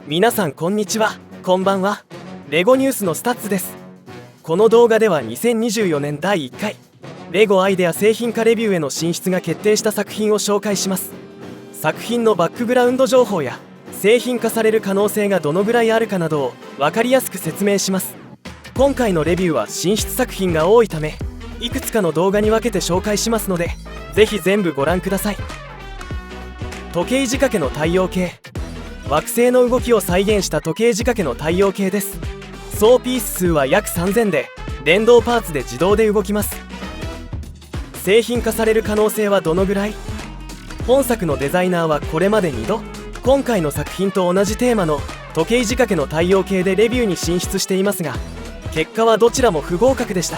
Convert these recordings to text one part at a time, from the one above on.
皆さんこんにちは、こんばんは。レゴニュースのスタッツです。この動画では2024年第1回レゴアイデア製品化レビューへの進出が決定した作品を紹介します。作品のバックグラウンド情報や製品化される可能性がどのぐらいあるかなどを分かりやすく説明します。今回のレビューは進出作品が多いためいくつかの動画に分けて紹介しますので、ぜひ全部ご覧ください。時計仕掛けの太陽系、惑星の動きを再現した時計仕掛けの太陽系です。総ピース数は約3000で電動パーツで自動で動きます。製品化される可能性はどのぐらい？本作のデザイナーはこれまで2度今回の作品と同じテーマの時計仕掛けの太陽系でレビューに進出していますが、結果はどちらも不合格でした。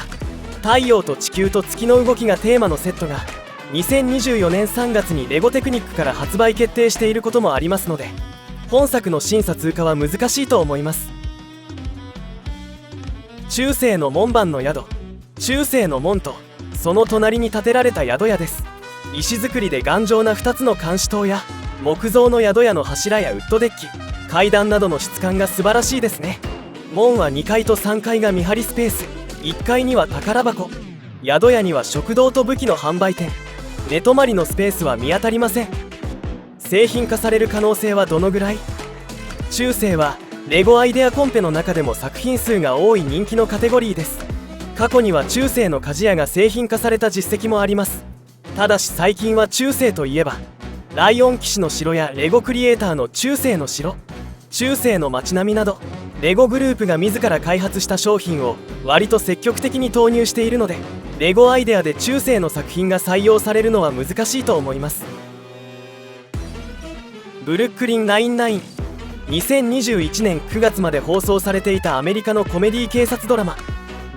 太陽と地球と月の動きがテーマのセットが2024年3月にレゴテクニックから発売決定していることもありますので、本作の審査通過は難しいと思います。中世の門番の宿、中世の門とその隣に建てられた宿屋です。石造りで頑丈な2つの監視塔や木造の宿屋の柱やウッドデッキ、階段などの質感が素晴らしいですね。門は2階と3階が見張りスペース、1階には宝箱、宿屋には食堂と武器の販売店、寝泊まりのスペースは見当たりません。製品化される可能性はどのぐらい？中世はレゴアイデアコンペの中でも作品数が多い人気のカテゴリーです。過去には中世の鍛冶屋が製品化された実績もあります。ただし最近は中世といえばライオン騎士の城やレゴクリエイターの中世の城、中世の街並みなどレゴグループが自ら開発した商品を割と積極的に投入しているので、レゴアイデアで中世の作品が採用されるのは難しいと思います。ブルックリン99、2021年9月まで放送されていたアメリカのコメディ警察ドラマ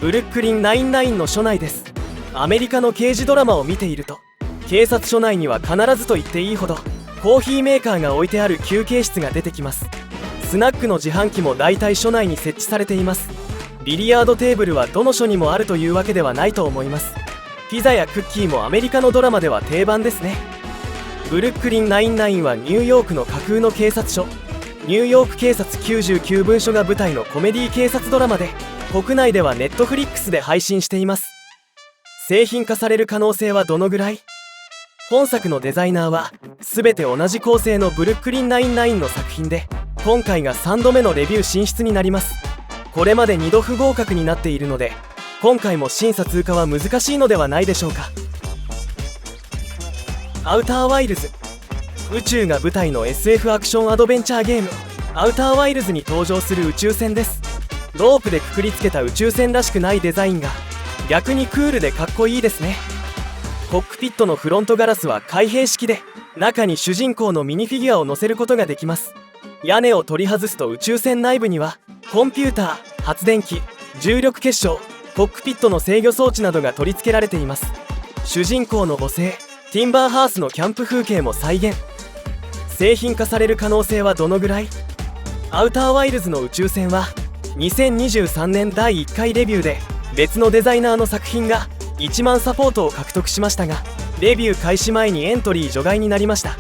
ブルックリン99の署内です。アメリカの刑事ドラマを見ていると警察署内には必ずと言っていいほどコーヒーメーカーが置いてある休憩室が出てきます。スナックの自販機も大体署内に設置されています。ビリヤードテーブルはどの署にもあるというわけではないと思います。ピザやクッキーもアメリカのドラマでは定番ですね。ブルックリン99はニューヨークの架空の警察署、ニューヨーク警察99分署が舞台のコメディ警察ドラマで、国内ではネットフリックスで配信しています。製品化される可能性はどのぐらい？本作のデザイナーは全て同じ構成のブルックリン99の作品で、今回が3度目のレビュー進出になります。これまで2度不合格になっているので、今回も審査通過は難しいのではないでしょうか。アウターワイルズ、宇宙が舞台の SF アクションアドベンチャーゲームアウターワイルズに登場する宇宙船です。ロープでくくりつけた宇宙船らしくないデザインが逆にクールでかっこいいですね。コックピットのフロントガラスは開閉式で、中に主人公のミニフィギュアを載せることができます。屋根を取り外すと宇宙船内部にはコンピューター、発電機、重力結晶、コックピットの制御装置などが取り付けられています。主人公の母星ティンバーハースのキャンプ風景も再現。製品化される可能性はどのぐらい？アウターワイルズの宇宙船は2023年第1回レビューで別のデザイナーの作品が1万サポートを獲得しましたが、レビュー開始前にエントリー除外になりました。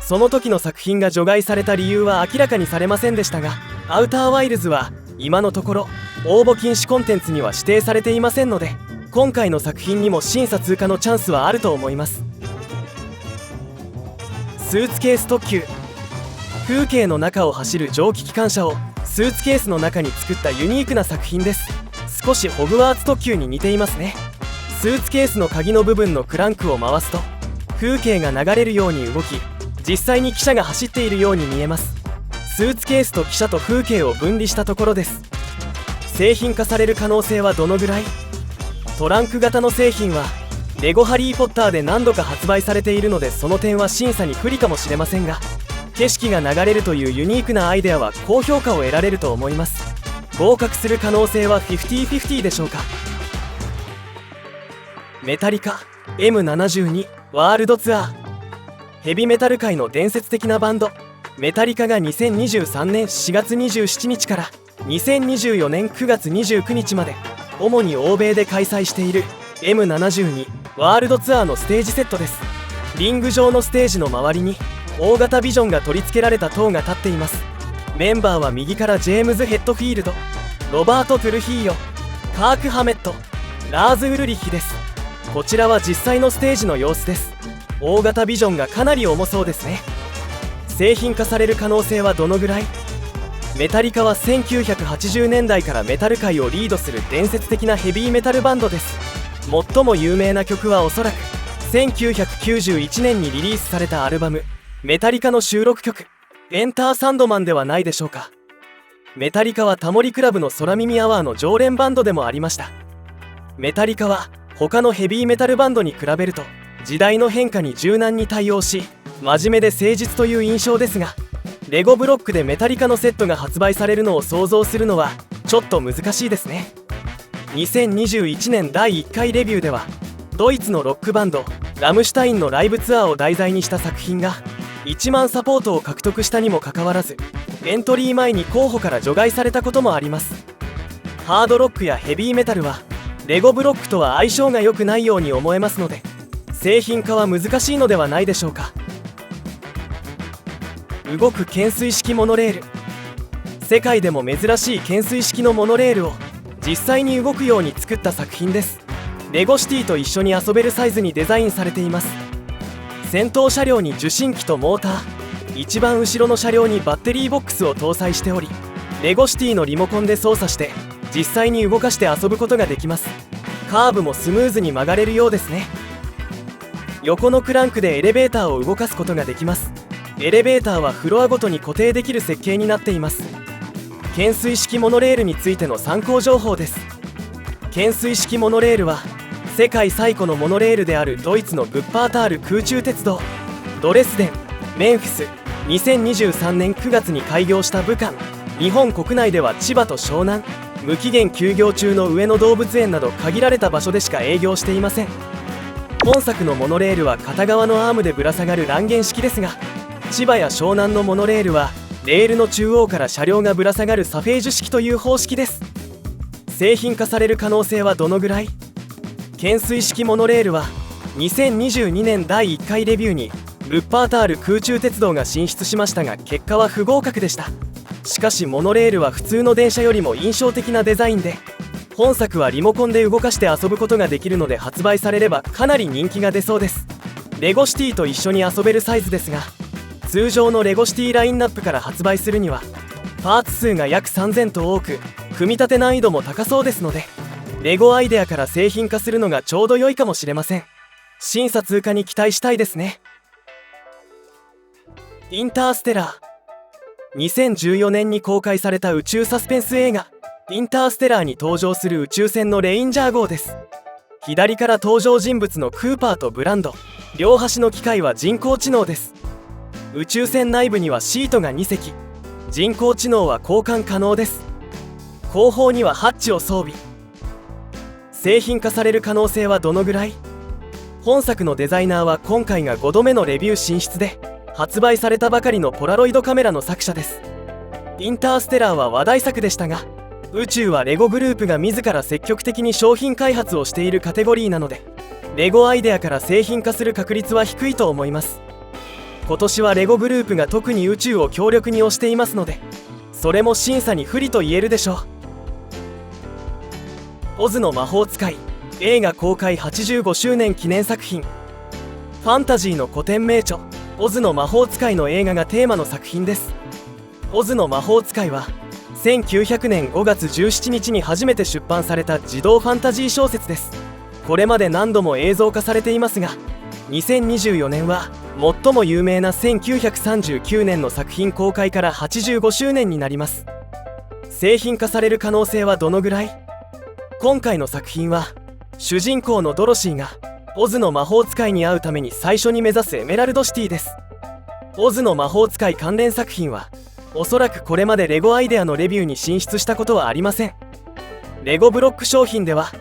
その時の作品が除外された理由は明らかにされませんでしたが、アウターワイルズは今のところ応募禁止コンテンツには指定されていませんので、今回の作品にも審査通過のチャンスはあると思います。スーツケース特急、風景の中を走る蒸気機関車をスーツケースの中に作ったユニークな作品です。少しホグワーツ特急に似ていますね。スーツケースの鍵の部分のクランクを回すと風景が流れるように動き、実際に汽車が走っているように見えます。スーツケースと汽車と風景を分離したところです。製品化される可能性はどのぐらい？トランク型の製品はレゴハリーポッターで何度か発売されているので、その点は審査に不利かもしれませんが、景色が流れるというユニークなアイデアは高評価を得られると思います。合格する可能性は 50/50 でしょうか。メタリカ M72 ワールドツアー、ヘビメタル界の伝説的なバンドメタリカが2023年4月27日から2024年9月29日まで主に欧米で開催している M72 ワールドツアーのステージセットです。リング上のステージの周りに大型ビジョンが取り付けられた塔が立っています。メンバーは右からジェームズ・ヘッドフィールド、ロバート・トゥルヒーヨ、カーク・ハメット、ラーズ・ウルリッヒです。こちらは実際のステージの様子です。大型ビジョンがかなり重そうですね。製品化される可能性はどのぐらい？メタリカは1980年代からメタル界をリードする伝説的なヘビーメタルバンドです。最も有名な曲はおそらく1991年にリリースされたアルバムメタリカの収録曲エンターサンドマンではないでしょうか。メタリカはタモリクラブの空耳アワーの常連バンドでもありました。メタリカは他のヘビーメタルバンドに比べると時代の変化に柔軟に対応し、真面目で誠実という印象ですが、レゴブロックでメタリカのセットが発売されるのを想像するのはちょっと難しいですね。2021年第1回レビューではドイツのロックバンドラムシュタインのライブツアーを題材にした作品が1万サポートを獲得したにもかかわらず、エントリー前に候補から除外されたこともあります。ハードロックやヘビーメタルはレゴブロックとは相性が良くないように思えますので、製品化は難しいのではないでしょうか。動く懸垂式モノレール。世界でも珍しい懸垂式のモノレールを実際に動くように作った作品です。レゴシティと一緒に遊べるサイズにデザインされています。先頭車両に受信機とモーター、一番後ろの車両にバッテリーボックスを搭載しており、レゴシティのリモコンで操作して実際に動かして遊ぶことができます。カーブもスムーズに曲がれるようですね。横のクランクでエレベーターを動かすことができます。エレベーターはフロアごとに固定できる設計になっています。懸垂式モノレールについての参考情報です。懸垂式モノレールは世界最古のモノレールであるドイツのブッパータール空中鉄道、ドレスデン、メンフィス、2023年9月に開業した武漢、日本国内では千葉と湘南、無期限休業中の上野動物園など限られた場所でしか営業していません。本作のモノレールは片側のアームでぶら下がるランゲン式ですが、千葉や湘南のモノレールはレールの中央から車両がぶら下がるサフェージュ式という方式です。製品化される可能性はどのぐらい？懸垂式モノレールは2022年第1回レビューにルッパータール空中鉄道が進出しましたが、結果は不合格でした。しかしモノレールは普通の電車よりも印象的なデザインで、本作はリモコンで動かして遊ぶことができるので発売されればかなり人気が出そうです。レゴシティと一緒に遊べるサイズですが、通常のレゴシティラインナップから発売するにはパーツ数が約3000と多く、組み立て難易度も高そうですので、レゴアイデアから製品化するのがちょうど良いかもしれません。審査通過に期待したいですね。インターステラー。2014年に公開された宇宙サスペンス映画インターステラーに登場する宇宙船のレインジャー号です。左から登場人物のクーパーとブランド、両端の機械は人工知能です。宇宙船内部にはシートが2隻、人工知能は交換可能です。後方にはハッチを装備。製品化される可能性はどのぐらい？本作のデザイナーは今回が5度目のレビュー進出で、発売されたばかりのポラロイドカメラの作者です。インターステラーは話題作でしたが、宇宙はレゴグループが自ら積極的に商品開発をしているカテゴリーなので、レゴアイデアから製品化する確率は低いと思います。今年はレゴグループが特に宇宙を強力に推していますので、それも審査に不利と言えるでしょう。オズの魔法使い映画公開85周年記念作品。ファンタジーの古典名著オズの魔法使いの映画がテーマの作品です。オズの魔法使いは1900年5月17日に初めて出版された児童ファンタジー小説です。これまで何度も映像化されていますが、2024年は最も有名な1939年の作品公開から85周年になります。製品化される可能性はどのぐらい？今回の作品は主人公のドロシーがオズの魔法使いに会うために最初に目指すエメラルドシティです。オズの魔法使い関連作品はおそらくこれまでレゴアイデアのレビューに進出したことはありません。レゴブロック商品では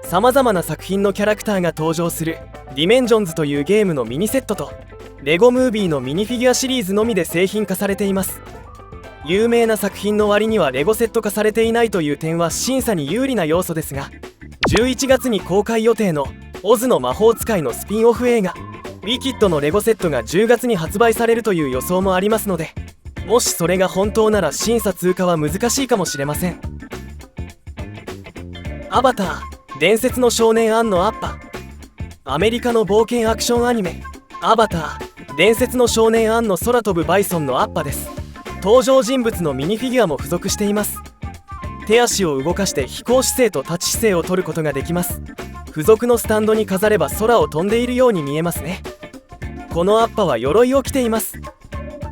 さまざまな作品のキャラクターが登場するディメンジョンズというゲームのミニセットとレゴムービーのミニフィギュアシリーズのみで製品化されています。有名な作品の割にはレゴセット化されていないという点は審査に有利な要素ですが、11月に公開予定のオズの魔法使いのスピンオフ映画ウィキッドのレゴセットが10月に発売されるという予想もありますので、もしそれが本当なら審査通過は難しいかもしれません。アバター伝説の少年アンのアッパ。アメリカの冒険アクションアニメアバター伝説の少年アンの空飛ぶバイソンのアッパです。登場人物のミニフィギュアも付属しています。手足を動かして飛行姿勢と立ち姿勢を取ることができます。付属のスタンドに飾れば空を飛んでいるように見えますね。このアッパは鎧を着ています。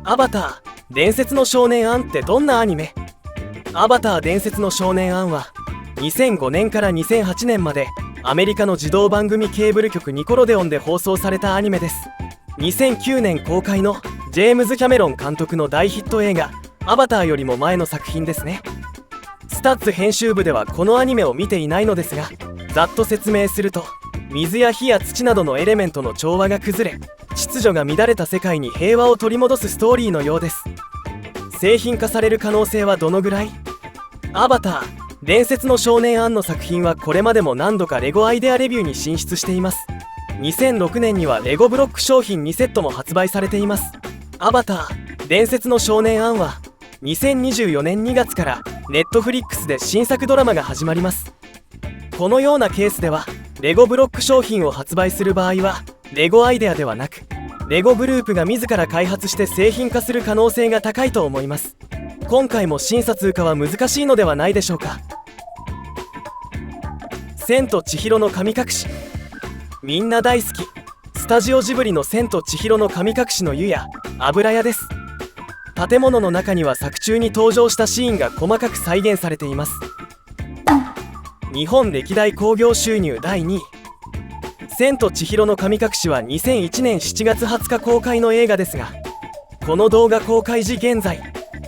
アバター伝説の少年アンってどんなアニメ？アバター伝説の少年アンは2005年から2008年までアメリカの児童番組ケーブル局ニコロデオンで放送されたアニメです。2009年公開のジェームズ・キャメロン監督の大ヒット映画アバターよりも前の作品ですね。スタッツ編集部ではこのアニメを見ていないのですが、ざっと説明すると、水や火や土などのエレメントの調和が崩れ、秩序が乱れた世界に平和を取り戻すストーリーのようです。製品化される可能性はどのぐらい？アバター伝説の少年アンの作品はこれまでも何度かレゴアイデアレビューに進出しています。2006年にはレゴブロック商品2セットも発売されています。アバター伝説の少年アンは2024年2月からネットフリックスで新作ドラマが始まります。このようなケースではレゴブロック商品を発売する場合はレゴアイデアではなくレゴグループが自ら開発して製品化する可能性が高いと思います。今回も審査通過は難しいのではないでしょうか。千と千尋の神隠し。みんな大好きスタジオジブリの千と千尋の神隠しの湯や油屋です。建物の中には作中に登場したシーンが細かく再現されています。日本歴代興行収入第2位。千と千尋の神隠しは2001年7月20日公開の映画ですが、この動画公開時現在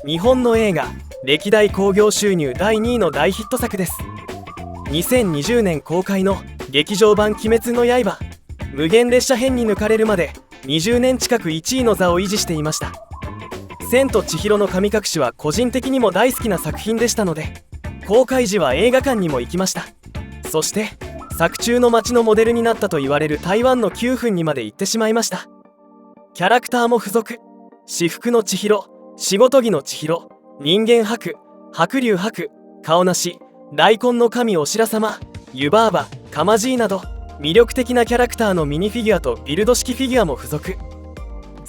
日本の映画歴代興行収入第2位の大ヒット作です。2020年公開の劇場版鬼滅の刃無限列車編に抜かれるまで20年近く1位の座を維持していました。千と千尋の神隠しは個人的にも大好きな作品でしたので、公開時は映画館にも行きました。そして作中の街のモデルになったと言われる台湾の9分にまで行ってしまいました。キャラクターも付属。至福の千尋、仕事着の千尋、人間白、白龍白、顔なし、大根の神お白様、湯婆婆、かまじいなど魅力的なキャラクターのミニフィギュアとビルド式フィギュアも付属。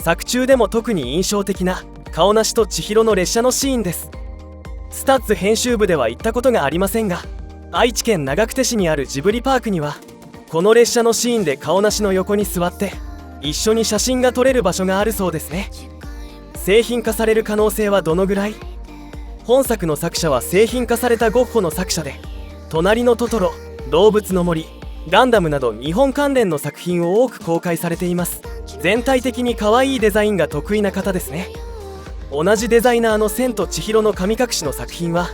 作中でも特に印象的な顔なしと千尋の列車のシーンです。スタッツ編集部では行ったことがありませんが、愛知県長久手市にあるジブリパークにはこの列車のシーンで顔なしの横に座って一緒に写真が撮れる場所があるそうですね。製品化される可能性はどのぐらい？本作の作者は製品化されたゴッホの作者で、隣のトトロ、動物の森、ガンダムなど日本関連の作品を多く公開されています。全体的に可愛いデザインが得意な方ですね。同じデザイナーの千と千尋の神隠しの作品は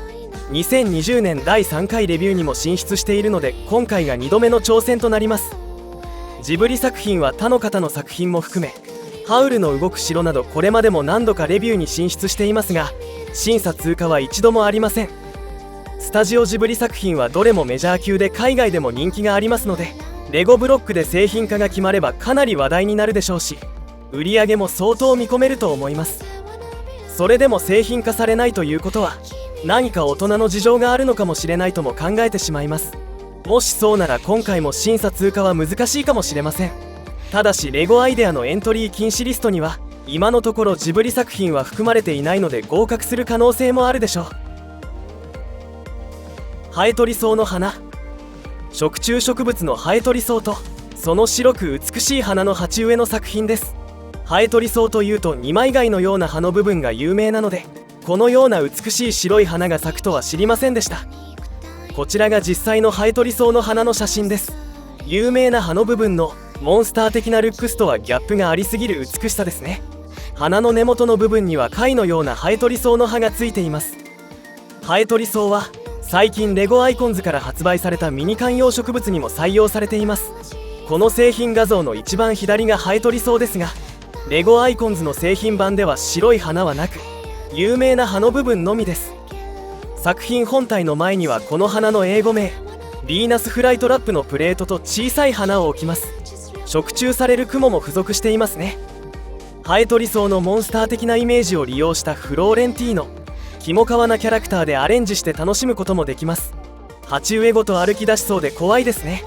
2020年第3回レビューにも進出しているので、今回が2度目の挑戦となります。ジブリ作品は他の方の作品も含めハウルの動く城などこれまでも何度かレビューに進出していますが、審査通過は一度もありません。スタジオジブリ作品はどれもメジャー級で海外でも人気がありますので、レゴブロックで製品化が決まればかなり話題になるでしょうし、売り上げも相当見込めると思います。それでも製品化されないということは何か大人の事情があるのかもしれないとも考えてしまいます。もしそうなら今回も審査通過は難しいかもしれません。ただしレゴアイデアのエントリー禁止リストには今のところジブリ作品は含まれていないので合格する可能性もあるでしょう。ハエトリソウの花。食虫植物のハエトリソウとその白く美しい花の鉢植えの作品です。ハエトリソウというと二枚貝のような葉の部分が有名なので、このような美しい白い花が咲くとは知りませんでした。こちらが実際のハエトリソウの花の写真です。有名な葉の部分のモンスター的なルックスとはギャップがありすぎる美しさですね。花の根元の部分には貝のようなハエトリソウの葉がついています。ハエトリソウは最近レゴアイコンズから発売されたミニ観葉植物にも採用されています。この製品画像の一番左がハエトリソウですが、レゴアイコンズの製品版では白い花はなく有名な葉の部分のみです。作品本体の前にはこの花の英語名ヴィーナスフライトラップのプレートと小さい花を置きます。食虫される雲も付属していますね。ハエトリソーのモンスター的なイメージを利用したフローレンティーノ、キモカワなキャラクターでアレンジして楽しむこともできます。鉢植えごと歩き出しそうで怖いですね。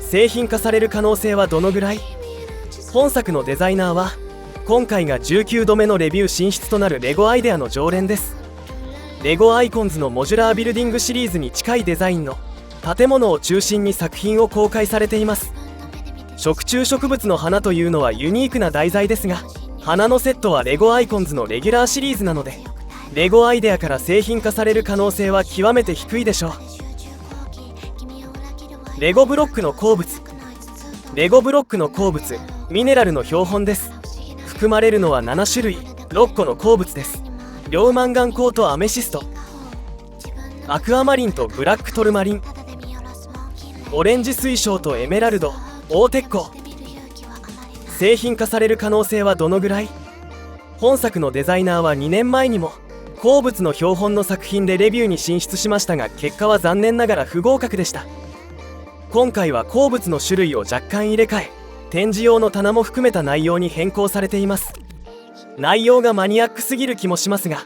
製品化される可能性はどのぐらい？本作のデザイナーは今回が19度目のレビュー進出となるレゴアイデアの常連です。レゴアイコンズのモジュラービルディングシリーズに近いデザインの建物を中心に作品を公開されています。食虫植物の花というのはユニークな題材ですが、花のセットはレゴアイコンズのレギュラーシリーズなので、レゴアイデアから製品化される可能性は極めて低いでしょう。レゴブロックの鉱物。レゴブロックの鉱物、ミネラルの標本です。含まれるのは7種類6個の鉱物です。両マンガン鉱とアメシスト、アクアマリンとブラックトルマリン、オレンジ水晶とエメラルド、大鉄鋼。製品化される可能性はどのぐらい？本作のデザイナーは2年前にも鉱物の標本の作品でレビューに進出しましたが、結果は残念ながら不合格でした。今回は鉱物の種類を若干入れ替え、展示用の棚も含めた内容に変更されています。内容がマニアックすぎる気もしますが、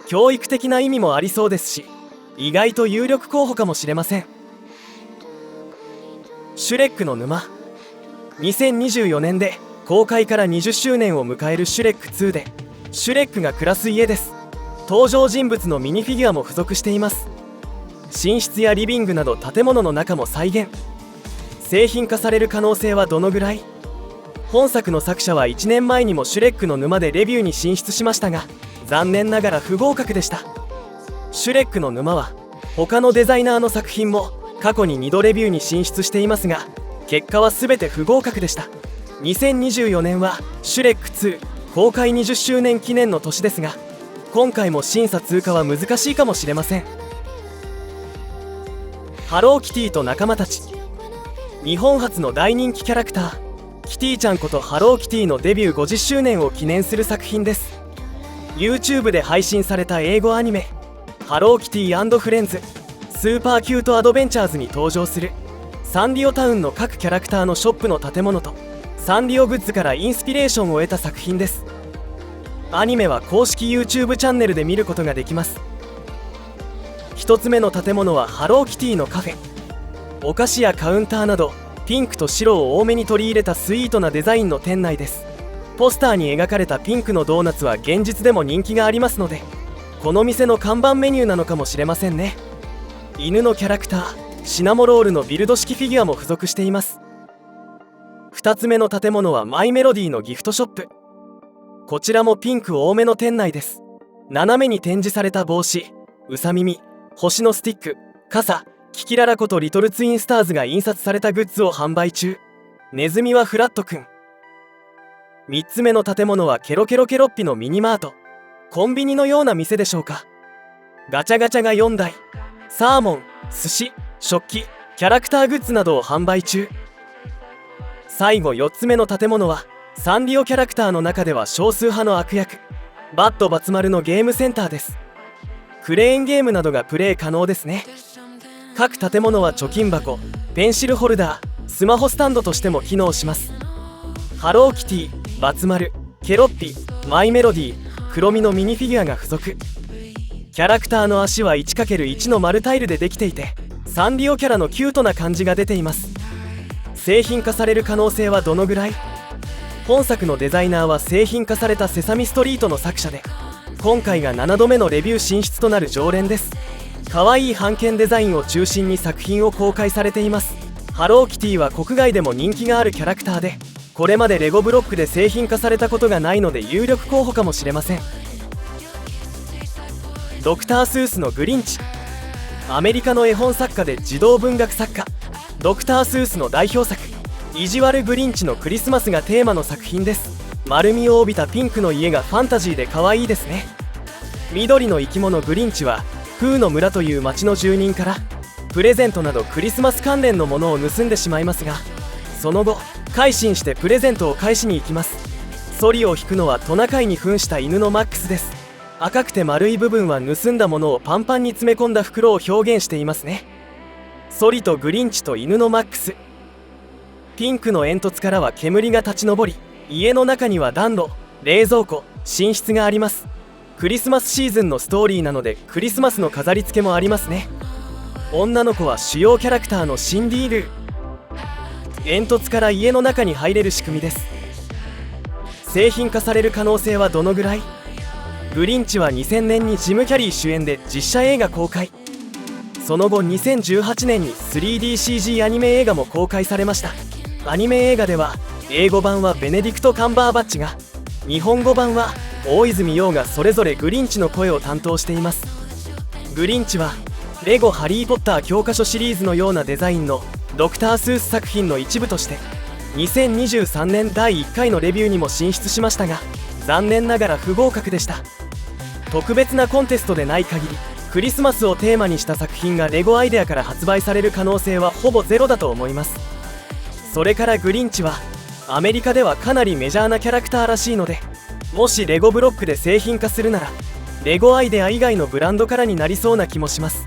教育的な意味もありそうですし、意外と有力候補かもしれません。シュレックの沼。2024年で公開から20周年を迎えるシュレック2で、シュレックが暮らす家です。登場人物のミニフィギュアも付属しています。寝室やリビングなど建物の中も再現。製品化される可能性はどのぐらい？本作の作者は1年前にもシュレックの沼でレビューに進出しましたが、残念ながら不合格でした。シュレックの沼は他のデザイナーの作品も過去に2度レビューに進出していますが、結果は全て不合格でした。2024年はシュレック2公開20周年記念の年ですが、今回も審査通過は難しいかもしれません。ハローキティと仲間たち。日本初の大人気キャラクター、キティちゃんことハローキティのデビュー50周年を記念する作品です。 YouTube で配信された英語アニメハローキティ&フレンズスーパーキュートアドベンチャーズに登場するサンリオタウンの各キャラクターのショップの建物とサンリオグッズからインスピレーションを得た作品です。アニメは公式 YouTube チャンネルで見ることができます。一つ目の建物はハローキティのカフェ。お菓子やカウンターなどピンクと白を多めに取り入れたスイートなデザインの店内です。ポスターに描かれたピンクのドーナツは現実でも人気がありますので、この店の看板メニューなのかもしれませんね。犬のキャラクターシナモロールのビルド式フィギュアも付属しています。2つ目の建物はマイメロディのギフトショップ。こちらもピンク多めの店内です。斜めに展示された帽子、うさ耳、星のスティック、傘、キキララことリトルツインスターズが印刷されたグッズを販売中。ネズミはフラットくん。3つ目の建物はケロケロケロッピのミニマート。コンビニのような店でしょうか。ガチャガチャが4台、サーモン、寿司、食器、キャラクターグッズなどを販売中。最後4つ目の建物はサンリオキャラクターの中では少数派の悪役バットバツ丸のゲームセンターです。クレーンゲームなどがプレイ可能ですね。各建物は貯金箱、ペンシルホルダー、スマホスタンドとしても機能します。ハローキティ、バツ丸、ケロッピ、マイメロディ、黒みのミニフィギュアが付属。キャラクターの足は 1×1 の丸タイルでできていて、サンリオキャラのキュートな感じが出ています。製品化される可能性はどのぐらい？本作のデザイナーは製品化されたセサミストリートの作者で、今回が7度目のレビュー進出となる常連です。可愛い版権デザインを中心に作品を公開されています。ハローキティは国外でも人気があるキャラクターで、これまでレゴブロックで製品化されたことがないので有力候補かもしれません。ドクター・スースのグリンチ。アメリカの絵本作家で児童文学作家ドクター・スースの代表作意地悪グリンチのクリスマスがテーマの作品です。丸みを帯びたピンクの家がファンタジーで可愛いですね。緑の生き物グリンチはフーの村という町の住人からプレゼントなどクリスマス関連のものを盗んでしまいますが、その後改心してプレゼントを返しに行きます。ソリを引くのはトナカイに扮した犬のマックスです。赤くて丸い部分は盗んだものをパンパンに詰め込んだ袋を表現していますね。ソリとグリンチと犬のマックス。ピンクの煙突からは煙が立ち上り、家の中には暖炉、冷蔵庫、寝室があります。クリスマスシーズンのストーリーなのでクリスマスの飾り付けもありますね。女の子は主要キャラクターのシンディ・ルー。煙突から家の中に入れる仕組みです。製品化される可能性はどのぐらい？グリンチは2000年にジム・キャリー主演で実写映画公開。その後2018年に 3DCG アニメ映画も公開されました。アニメ映画では英語版はベネディクト・カンバーバッチが、日本語版は大泉洋がそれぞれグリンチの声を担当しています。グリンチはレゴハリー・ポッター教科書シリーズのようなデザインのドクター・スース作品の一部として2023年第1回のレビューにも進出しましたが、残念ながら不合格でした。特別なコンテストでない限りクリスマスをテーマにした作品がレゴアイデアから発売される可能性はほぼゼロだと思います。それからグリンチはアメリカではかなりメジャーなキャラクターらしいので、もしレゴブロックで製品化するならレゴアイデア以外のブランドからになりそうな気もします。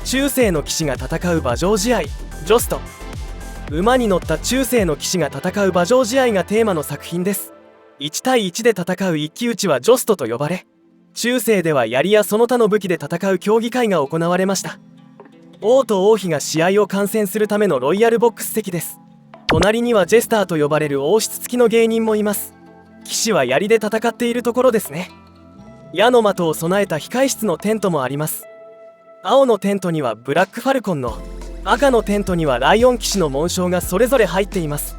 中世の騎士が戦う馬上試合、ジョスト。馬に乗った中世の騎士が戦う馬上試合がテーマの作品です。1対1で戦う一騎打ちはジョストと呼ばれ、中世では槍やその他の武器で戦う競技会が行われました。王と王妃が試合を観戦するためのロイヤルボックス席です。隣にはジェスターと呼ばれる王室付きの芸人もいます。騎士は槍で戦っているところですね。矢の的を備えた控室のテントもあります。青のテントにはブラックファルコンの、赤のテントにはライオン騎士の紋章がそれぞれ入っています。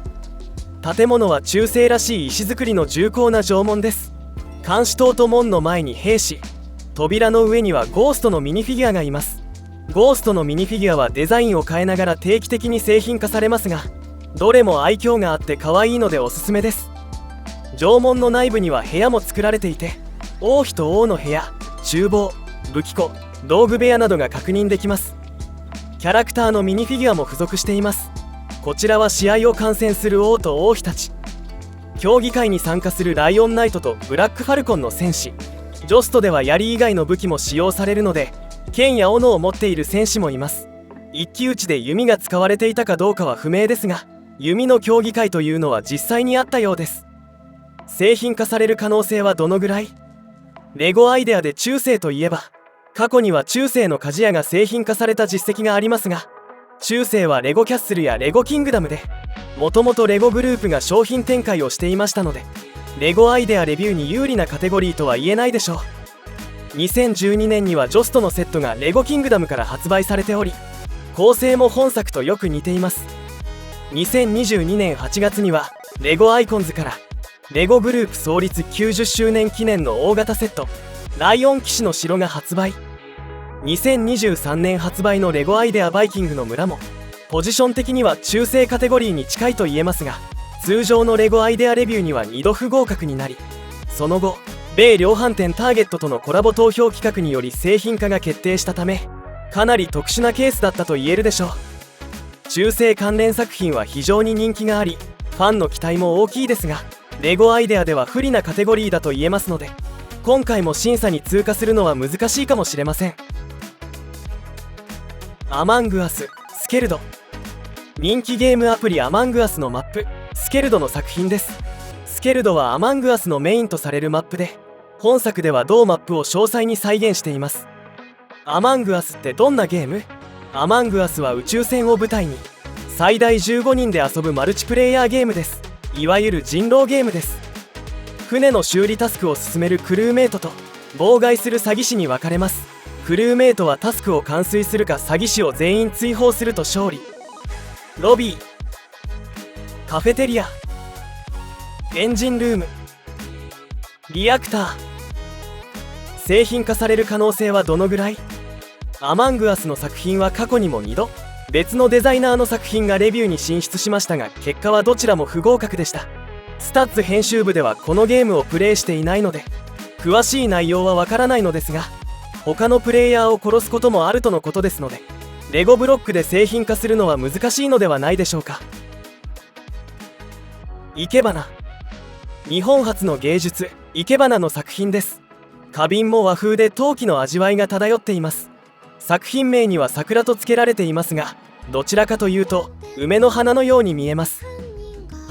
建物は中世らしい石造りの重厚な城門です。監視塔と門の前に兵士、扉の上にはゴーストのミニフィギュアがいます。ゴーストのミニフィギュアはデザインを変えながら定期的に製品化されますが、どれも愛嬌があって可愛いのでおすすめです。城門の内部には部屋も作られていて、王妃と王の部屋、厨房、武器庫、道具部屋などが確認できます。キャラクターのミニフィギュアも付属しています。こちらは試合を観戦する王と王妃たち、競技会に参加するライオンナイトとブラックファルコンの戦士、ジョストでは槍以外の武器も使用されるので剣や斧を持っている戦士もいます。一騎打ちで弓が使われていたかどうかは不明ですが、弓の競技会というのは実際にあったようです。製品化される可能性はどのぐらい？レゴアイデアで中世といえば、過去には中世の鍛冶屋が製品化された実績がありますが、中世はレゴキャッスルやレゴキングダムでもともとレゴグループが商品展開をしていましたので、レゴアイデアレビューに有利なカテゴリーとは言えないでしょう。2012年にはジョストのセットがレゴキングダムから発売されており、構成も本作とよく似ています。2022年8月にはレゴアイコンズからレゴグループ創立90周年記念の大型セット、ライオン騎士の城が発売。2023年発売のレゴアイデアバイキングの村もポジション的には中世カテゴリーに近いと言えますが、通常のレゴアイデアレビューには2度不合格になり、その後米量販店ターゲットとのコラボ投票企画により製品化が決定したため、かなり特殊なケースだったと言えるでしょう。中世関連作品は非常に人気があり、ファンの期待も大きいですが、レゴアイデアでは不利なカテゴリーだと言えますので、今回も審査に通過するのは難しいかもしれません。アマングアス、スケルド。人気ゲームアプリアマングアスのマップ、スケルドの作品です。スケルドはアマングアスのメインとされるマップで、本作では同マップを詳細に再現しています。アマングアスってどんなゲーム？アマングアスは宇宙船を舞台に最大15人で遊ぶマルチプレイヤーゲームです。いわゆる人狼ゲームです。船の修理タスクを進めるクルーメイトと妨害する詐欺師に分かれます。クルーメイトはタスクを完遂するか詐欺師を全員追放すると勝利。ロビー、カフェテリア、エンジンルーム、リアクター。製品化される可能性はどのぐらい？アマングアスの作品は過去にも2度別のデザイナーの作品がレビューに進出しましたが、結果はどちらも不合格でした。スタッツ編集部ではこのゲームをプレイしていないので詳しい内容はわからないのですが、他のプレイヤーを殺すこともあるとのことですので、レゴブロックで製品化するのは難しいのではないでしょうか。生け花。日本初の芸術、生け花の作品です。花瓶も和風で陶器の味わいが漂っています。作品名には桜と付けられていますが、どちらかというと梅の花のように見えます。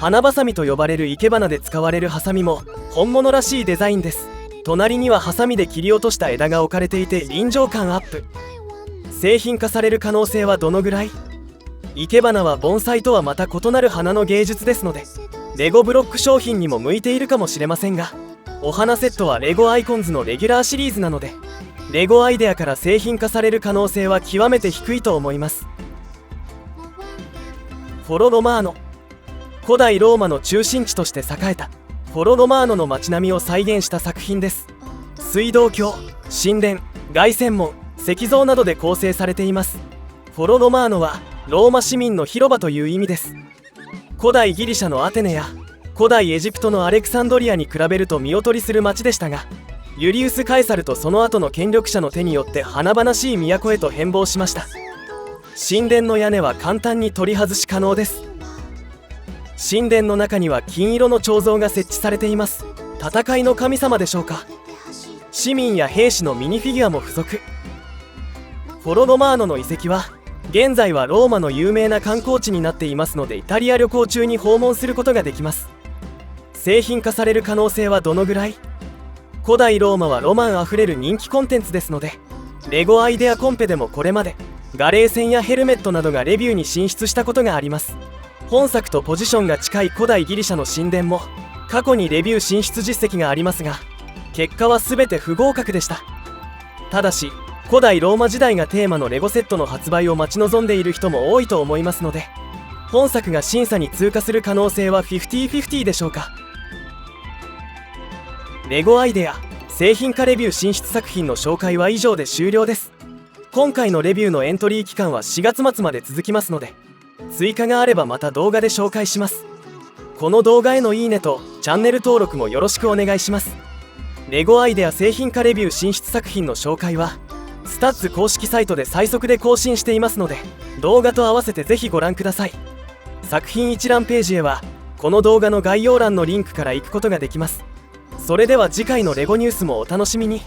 花バサミと呼ばれる生け花で使われるハサミも本物らしいデザインです。隣にはハサミで切り落とした枝が置かれていて臨場感アップ。製品化される可能性はどのぐらい？生け花は盆栽とはまた異なる花の芸術ですので、レゴブロック商品にも向いているかもしれませんが、お花セットはレゴアイコンズのレギュラーシリーズなので、レゴアイデアから製品化される可能性は極めて低いと思います。フォロ・ロマーノ。古代ローマの中心地として栄えたフォロ・ロマーノの街並みを再現した作品です。水道橋、神殿、凱旋門、石像などで構成されています。フォロ・ロマーノはローマ市民の広場という意味です。古代ギリシャのアテネや古代エジプトのアレクサンドリアに比べると見劣りする町でしたが、ユリウス・カエサルとその後の権力者の手によって華々しい都へと変貌しました。神殿の屋根は簡単に取り外し可能です。神殿の中には金色の彫像が設置されています。戦いの神様でしょうか。市民や兵士のミニフィギュアも付属。フォロ・ロマーノの遺跡は現在はローマの有名な観光地になっていますので、イタリア旅行中に訪問することができます。製品化される可能性はどのぐらい？古代ローマはロマンあふれる人気コンテンツですので、レゴアイデアコンペでもこれまでガレー船やヘルメットなどがレビューに進出したことがあります。本作とポジションが近い古代ギリシャの神殿も過去にレビュー進出実績がありますが、結果は全て不合格でした。ただし古代ローマ時代がテーマのレゴセットの発売を待ち望んでいる人も多いと思いますので、本作が審査に通過する可能性は 50-50 でしょうか。レゴアイデア製品化レビュー進出作品の紹介は以上で終了です。今回のレビューのエントリー期間は4月末まで続きますので、追加があればまた動画で紹介します。この動画へのいいねとチャンネル登録もよろしくお願いします。レゴアイデア製品化レビュー進出作品の紹介はスタッツ公式サイトで最速で更新していますので、動画と合わせてぜひご覧ください。作品一覧ページへはこの動画の概要欄のリンクから行くことができます。それでは次回のレゴニュースもお楽しみに。